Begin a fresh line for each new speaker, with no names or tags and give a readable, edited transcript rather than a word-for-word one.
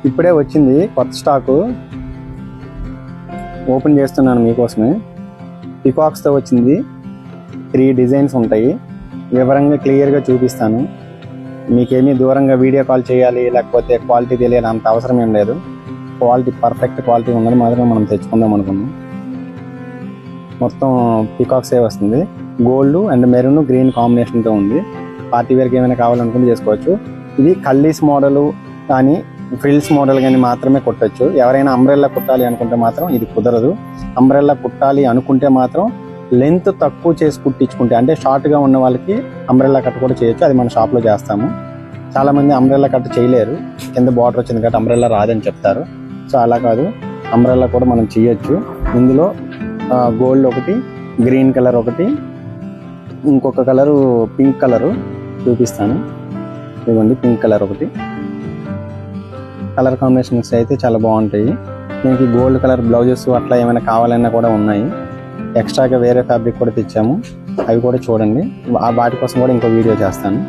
ఇప్పుడే వచ్చింది కొత్త స్టాకు, ఓపెన్ చేస్తున్నాను మీకోసమే. పికాక్స్తో వచ్చింది. 3 డిజైన్స్ ఉంటాయి. వివరంగా క్లియర్గా చూపిస్తాను. మీకేమీ దూరంగా వీడియో కాల్ చేయాలి లేకపోతే క్వాలిటీ తెలియాలి అంత అవసరం ఏం లేదు. క్వాలిటీ పర్ఫెక్ట్ క్వాలిటీ ఉన్నది మాత్రమే మనం తెచ్చుకుందాం అనుకున్నాం. మొత్తం పికాక్సే వస్తుంది. గోల్డ్ అండ్ మెరూన్ గ్రీన్ కాంబినేషన్తో ఉంది. పార్టీ వేర్కి ఏమైనా కావాలనుకుంటే చేసుకోవచ్చు. ఇది కల్లీస్ మోడలు కానీ ఫ్రిల్స్ మోడల్ కానీ మాత్రమే కుట్టచ్చు. ఎవరైనా అంబ్రెల్లా కుట్టాలి అనుకుంటే మాత్రం ఇది కుదరదు. అంబ్రెల్లా కుట్టాలి అనుకుంటే మాత్రం లెంత్ తక్కువ చేసి కుట్టించుకుంటే, అంటే షార్ట్గా ఉన్న వాళ్ళకి అంబ్రెల్లా కట్ కూడా చేయొచ్చు. అది మన షాప్లో చేస్తాము. చాలామంది అంబ్రెల్లా కట్ చేయలేరు, కింద బార్డర్ వచ్చింది కాబట్టి అంబ్రెల్లా రాదని చెప్తారు. సో అలా కాదు, అంబ్రెల్లా కూడా మనం చేయొచ్చు. ఇందులో గోల్డ్ ఒకటి, గ్రీన్ కలర్ ఒకటి, ఇంకొక కలరు పింక్ కలరు చూపిస్తాను. ఇదిగోండి పింక్ కలర్ ఒకటి. కలర్ కాంబినేషన్స్ అయితే చాలా బాగుంటాయి. దీనికి గోల్డ్ కలర్ బ్లౌజెస్ అట్లా ఏమైనా కావాలన్నా కూడా ఉన్నాయి. ఎక్స్ట్రాగా వేరే ఫ్యాబ్రిక్ కూడా తెచ్చాము, అవి కూడా చూడండి. వాటి కోసం కూడా ఇంకో వీడియో చేస్తాను.